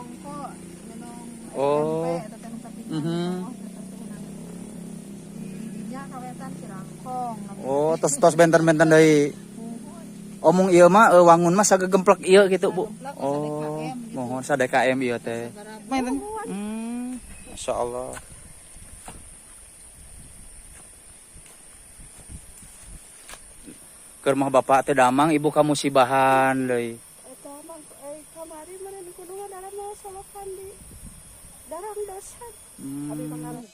rongkok, minum Oh. SMP, atau kapingan Mhm. Nya kawetan si rangkong. Oh, tos benten-benten deui. Omong ieu mah wangun mah sagegemplek ieu gitu, Bu. Oh, mohon sadekm ieu teh. Masya Allah. Ke rumah bapak teh damang, ibu kamu sibahan deui. Eta mah kamari meureun kudu dalam mau solokan di darang dosan. Abi pangaran.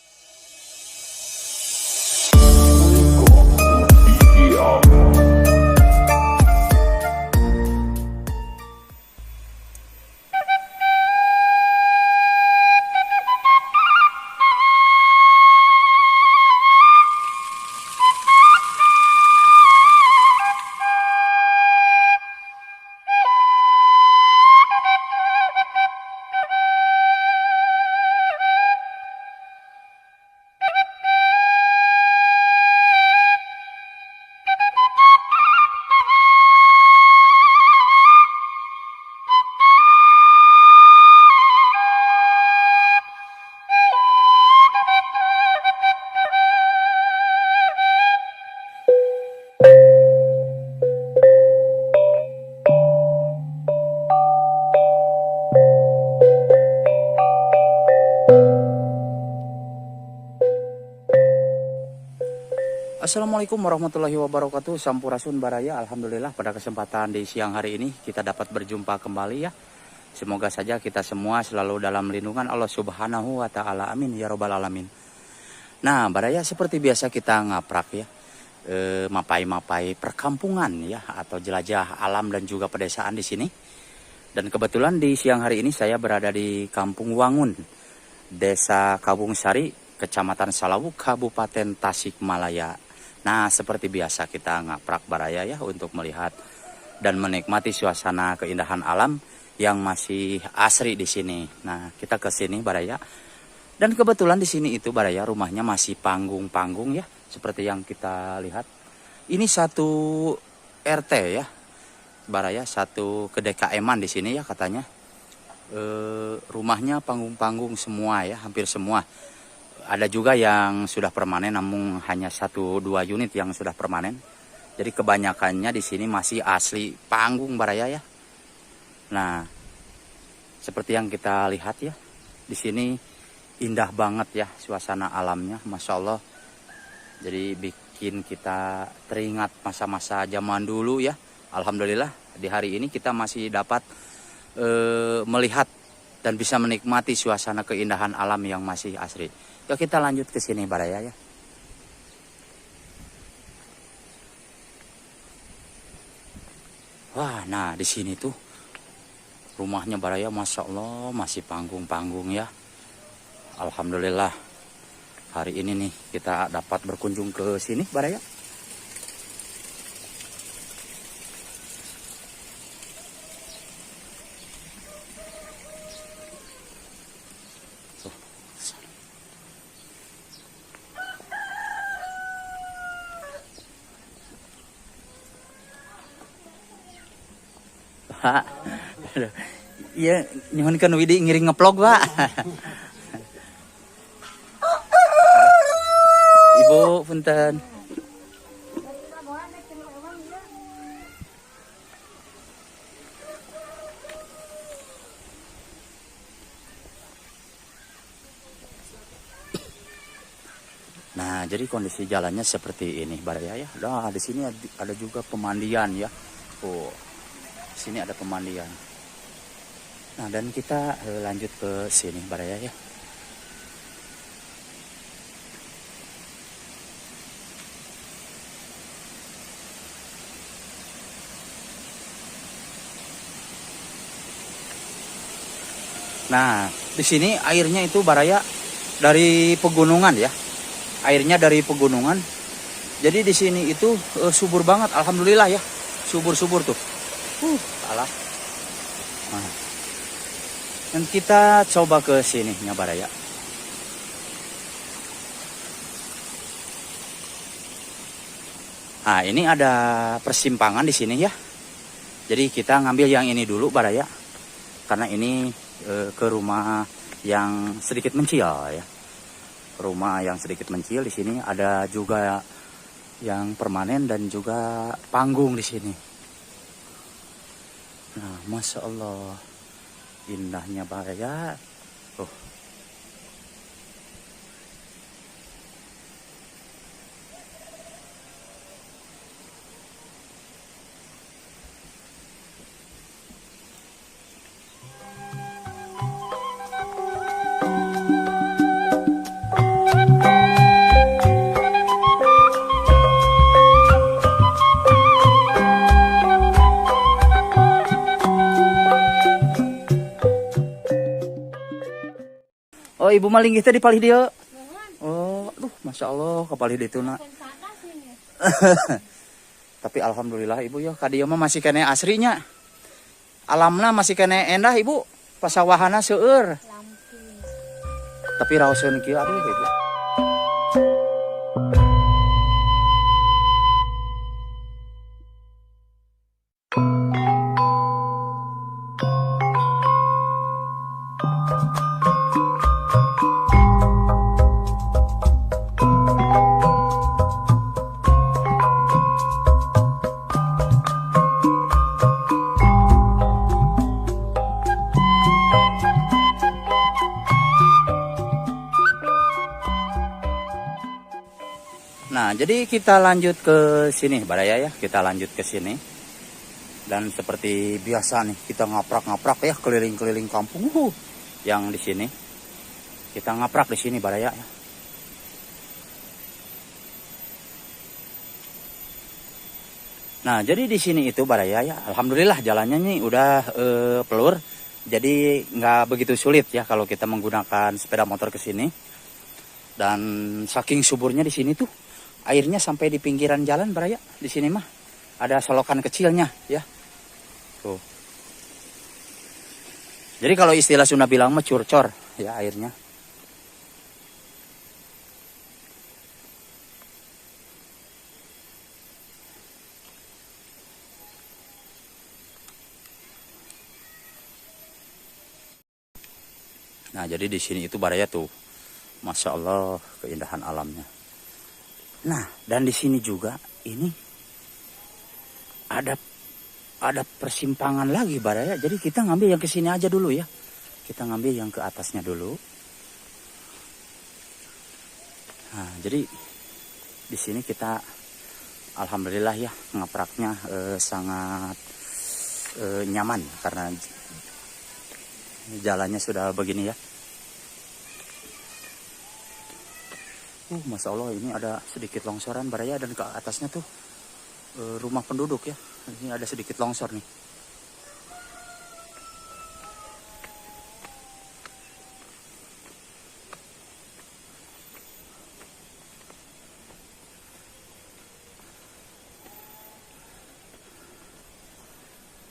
Assalamualaikum warahmatullahi wabarakatuh. Sampurasun baraya. Alhamdulillah pada kesempatan di siang hari ini kita dapat berjumpa kembali ya. Semoga saja kita semua selalu dalam lindungan Allah Subhanahu wa taala. Amin ya robbal alamin. Nah, baraya seperti biasa kita ngaprak ya. Mapai-mapai perkampungan ya atau jelajah alam dan juga pedesaan di sini. Dan kebetulan di siang hari ini saya berada di Kampung Wangun, Desa Kabung Sari, Kecamatan Salawu, Kabupaten Tasikmalaya. Nah, seperti biasa kita ngaprak baraya ya untuk melihat dan menikmati suasana keindahan alam yang masih asri di sini. Nah, kita ke sini baraya. Dan kebetulan di sini itu baraya rumahnya masih panggung-panggung ya, seperti yang kita lihat. Ini satu RT ya. Baraya satu kedekaeman di sini ya katanya. Rumahnya panggung-panggung semua ya, hampir semua. Ada juga yang sudah permanen, namun hanya 1-2 unit yang sudah permanen. Jadi kebanyakannya di sini masih asli panggung baraya ya. Nah, seperti yang kita lihat ya, di sini indah banget ya suasana alamnya, masya Allah. Jadi bikin kita teringat masa-masa zaman dulu ya. Alhamdulillah di hari ini kita masih dapat melihat dan bisa menikmati suasana keindahan alam yang masih asri. Yuk kita lanjut ke sini baraya ya. Wah, nah di sini tuh rumahnya baraya, masya Allah masih panggung-panggung ya. Alhamdulillah hari ini nih kita dapat berkunjung ke sini baraya. Pak, iya nyuhun kan Widi ngiring ngeplog Pak. Ibu punten. Nah, jadi kondisi jalannya seperti ini baraya ya. Nah, di sini ada juga pemandian ya. Oh, di sini ada pemandian. Nah, dan kita lanjut ke sini baraya ya. Nah, di sini airnya itu baraya dari pegunungan ya. Airnya dari pegunungan. Jadi di sini itu subur banget, alhamdulillah ya. Subur-subur tuh. Alah. Nah. Dan kita coba ke sininya baraya. Nah, ini ada persimpangan di sini ya. Jadi kita ngambil yang ini dulu baraya. Karena ini ke rumah yang sedikit mencil ya. Rumah yang sedikit mencil di sini ada juga yang permanen dan juga panggung di sini. Nah, masya Allah, indahnya Baraya. Oh. Oh, ibu maling kita di palih dia. Oh, aduh, masya Allah, ke palih dia itu nak. Tapi alhamdulillah ibu ya, kadia mah masih kene asrinya. Alamna masih kene endah ibu. Pasawahana seueur. Tapi raoseun kieu aduh ibu. Nah, jadi kita lanjut ke sini, Baraya ya. Kita lanjut ke sini. Dan seperti biasa nih, kita ngaprak-ngaprak ya keliling-keliling kampung yang di sini. Kita ngaprak di sini, Baraya ya. Nah, jadi di sini itu Baraya ya. Alhamdulillah jalannya nih udah pelur. Jadi nggak begitu sulit ya kalau kita menggunakan sepeda motor ke sini. Dan saking suburnya di sini tuh airnya sampai di pinggiran jalan Baraya. Di sini mah ada selokan kecilnya ya. Tuh. Jadi kalau istilah Sunda bilang mah curcor ya airnya. Nah, jadi di sini itu Baraya tuh, masya Allah keindahan alamnya. Nah, dan di sini juga ini ada persimpangan lagi Baraya. Jadi kita ngambil yang ke sini aja dulu ya. Kita ngambil yang ke atasnya dulu. Nah, jadi di sini kita alhamdulillah ya ngapraknya sangat nyaman karena jalannya sudah begini ya. Masya Allah ini ada sedikit longsoran Baraya dan ke atasnya tuh rumah penduduk ya. Ini ada sedikit longsor nih.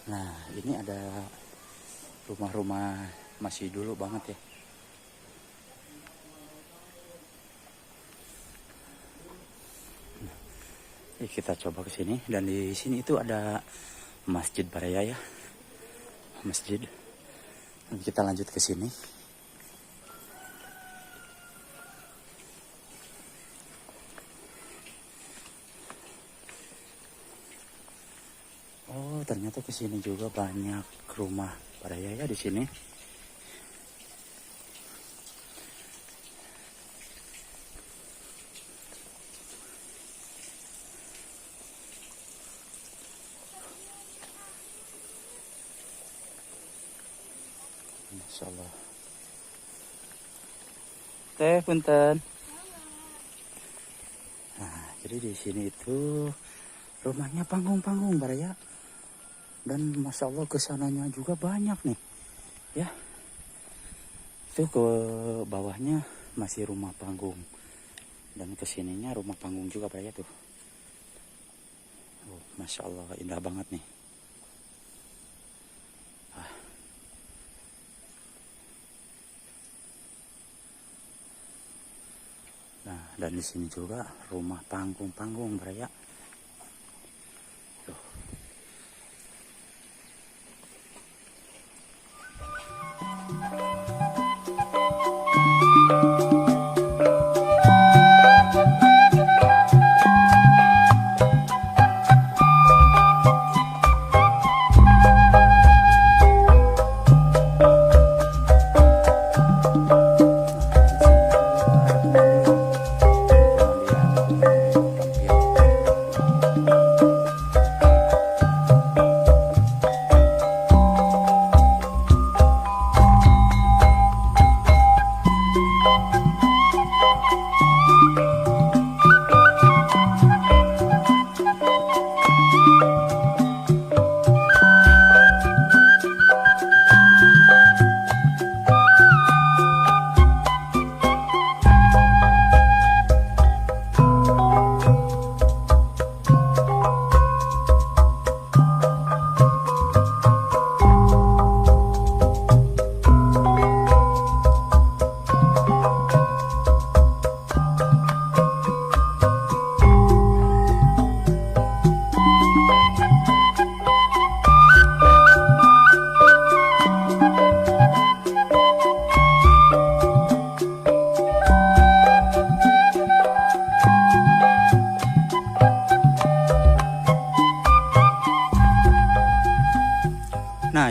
Nah, ini ada rumah-rumah masih dulu banget ya. Kita coba ke sini dan di sini itu ada masjid Baraya ya. Masjid. Dan kita lanjut ke sini. Oh, ternyata ke sini juga banyak rumah Baraya ya di sini. Masya Allah. Teh punten. Nah, jadi di sini itu rumahnya panggung-panggung Baraya. Dan masya Allah kesananya juga banyak nih. Ya. Itu ke bawahnya masih rumah panggung. Dan kesininya rumah panggung juga Baraya tuh. Oh, masya Allah indah banget nih. Nah, dan di sini juga rumah panggung-panggung Baraya. Tuh.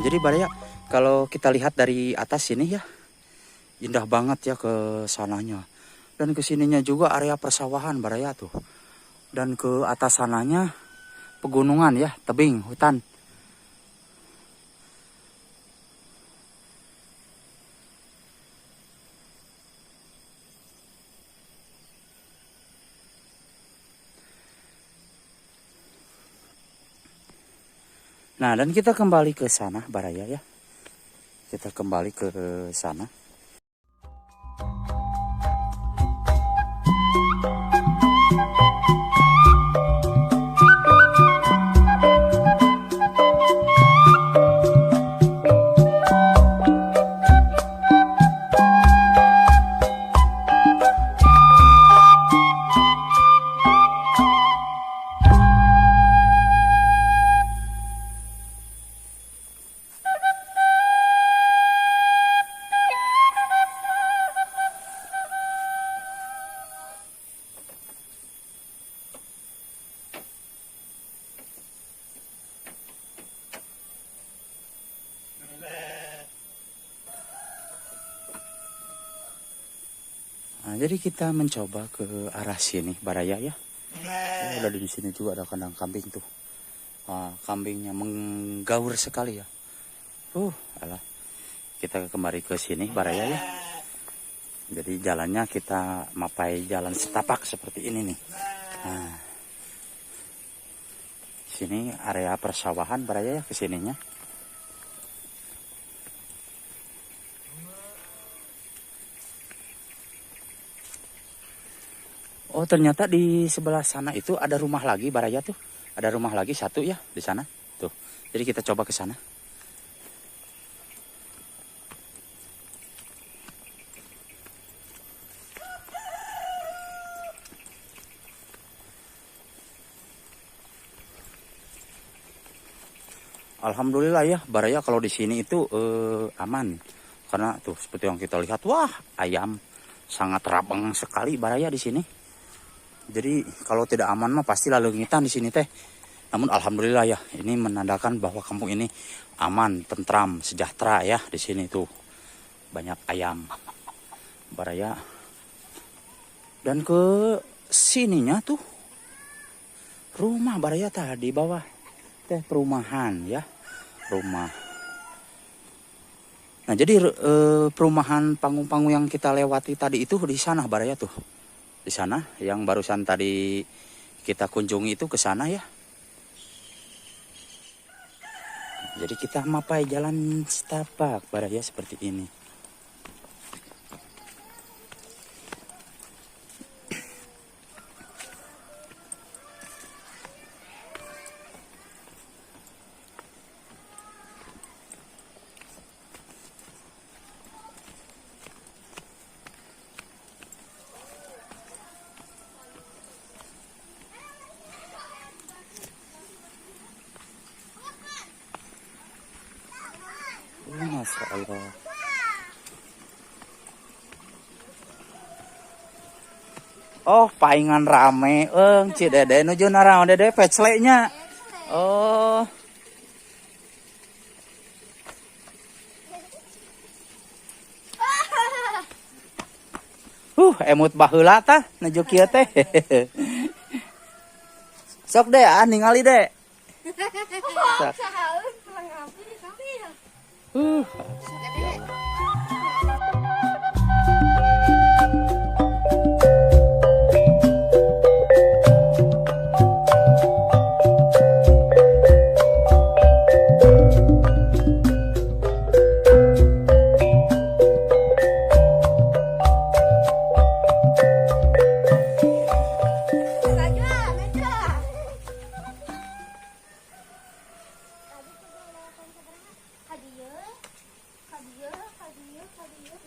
jadi Baraya, kalau kita lihat dari atas sini ya, indah banget ya ke sananya. Dan ke sininya juga area persawahan Baraya tuh. Dan ke atas sananya pegunungan ya, tebing, hutan. Nah, dan kita kembali ke sana Baraya ya. Kita kembali ke sana. Nah, jadi kita mencoba ke arah sini Baraya ya. Oh, ada di sini juga ada kandang kambing tuh. Kambingnya menggaur sekali ya. Alah. Kita kembali ke sini Baraya ya. Jadi jalannya kita mapai jalan setapak seperti ini nih. Nah, sini area persawahan Baraya ya kesininya. Oh, ternyata di sebelah sana itu ada rumah lagi Baraya tuh. Ada rumah lagi satu ya di sana. Tuh. Jadi kita coba ke sana. Alhamdulillah ya Baraya, kalau di sini itu aman. Karena tuh seperti yang kita lihat, wah, ayam sangat rabang sekali Baraya di sini. Jadi kalau tidak aman mah pasti laleugitan di sini teh. Namun alhamdulillah ya, ini menandakan bahwa kampung ini aman, tentram, sejahtera ya di sini tuh. Banyak ayam Baraya. Dan ke sininya tuh rumah Baraya tadi bawah teh perumahan ya, rumah. Nah, jadi perumahan panggung-panggung yang kita lewati tadi itu di sana Baraya tuh. Di sana yang barusan tadi kita kunjungi itu ke sana ya. Jadi kita mapai jalan setapak Baraya seperti ini. Masya Allah. Oh, paingan rame. Ci dede nuju naraon dede peclenya. Oh. Emut baheula tah nuju kieu teh. Sok deh, ningali deh. Sok.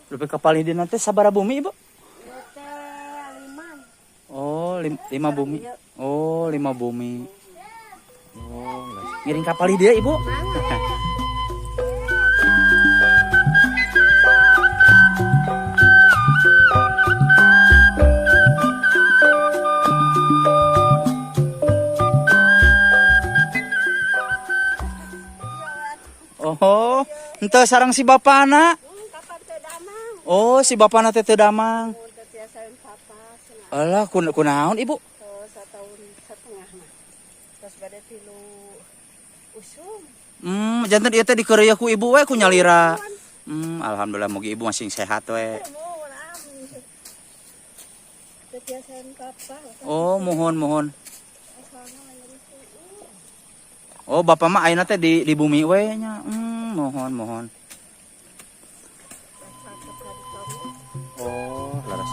Lebih kapal di nanti sabara bumi Ibu? Oh, 5 bumi. Oh, 5 bumi. Oh, ngiring kapal dia Ibu? Oh, Ente sarang si bapana. Kapan teu damang. Oh, si bapana teh teu damang. Mun teu tiasa papa cenah. Alah, kunaon Ibu? Satahun setengah mah. Terus bade 3 usum. Janten ieu teh dikeureuy ku Ibu we ku nyalira. Alhamdulillah mugi Ibu masih sehat we. Teu tiasa papa. Oh, mohon. Oh, bapak mah ayeuna teh di bumi we nya. Mohon. Oh, laras.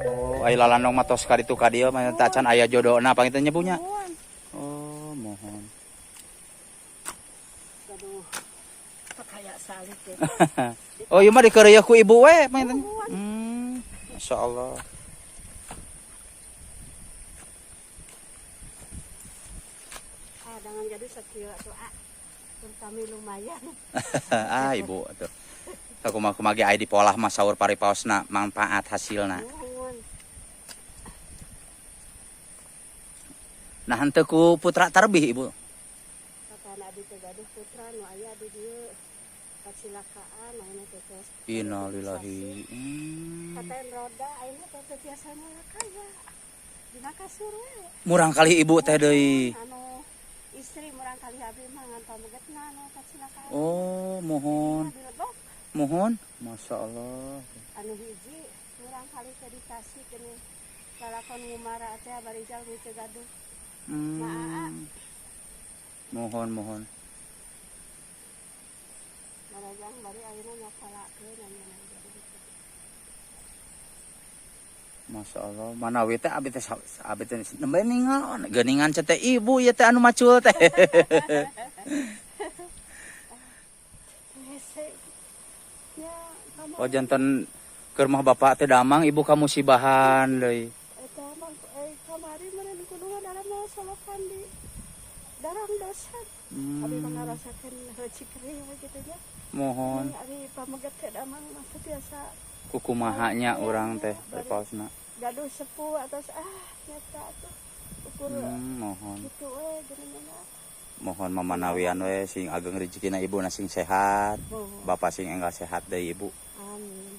Oh, ai lalandong matos ka ditu ka dieu mah tacan aya jodohna pangitu nya punya. Oh, mohon. Aduh. Kayak salib ya. Oh, ieu mah dikeureuy ku Ibu we pangitu. Masya Allah. Dengan jadi sekieu atuh kami lumayan. Ibu atuh. Aku mah kumage aya dipolah mah saur paripaosna manfaat hasilna. Nah henteu ku putra tarbih Ibu. Kakana abdi teh gaduh putra nu aya di dieu kecelakaan ayeuna teh tos. Innalillahi. Katen roda ayeuna teh tiasa kaya. Dina kasur we. Murang kali Ibu teh deui. Anu istri murang kali abdi mah ngan pamegetna anu kecelakaan. Oh, mohon. Masya Allah. Anu hiji murang kali teh dikasih kene lalakon ngumara teh barijal we teh gaduh. Mohon. Marajang bari ayeuna nyakalakeun nya. Masya Allah, manawi teh abi teh nembe ningal geuningan teh Ibu ieu teh anu macul teh. Oh janten keur mah bapak teh damang Ibu kamu sibahan deui. Eta mah kamari meureun kudu dalam mau solokan di darang dosen. Abi mah ngarasakeun heucik rieu kitu nya. Mohon. Ari pameget teh damang mah biasa Kukumahanya orang teh berpausna. Gaduh sepuh atas nyata tuh ukur mohon. gitu we geuningan. Mohon mamanawian we sing ageng rezekina Ibu na sing sehat. Bapak sing enggal sehat deui Ibu. Amin.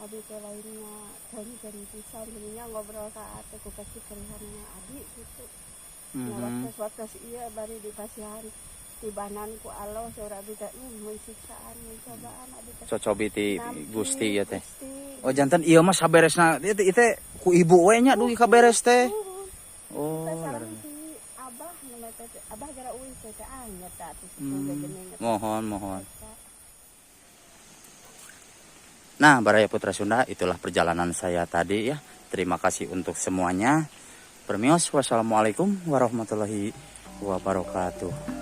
Abi teh lainnya janji pisan geuningan ngobrol ka atuh ku kecikerihanna abi gitu. Waktu ieu bari dipasihan tibanan ku Allah saur abi teh mun siksaan mun cobaan abi teh. Cocobi ti Gusti ieu teh. Oh janten ieu mah saberesna ieu teh ku Ibu we nya dugi kaberes teh. Oh, Abah gara uih teh nyata atuh. Mohon. Nah, Baraya Putra Sunda, itulah perjalanan saya tadi ya. Terima kasih untuk semuanya. Permios, wassalamualaikum warahmatullahi wabarakatuh.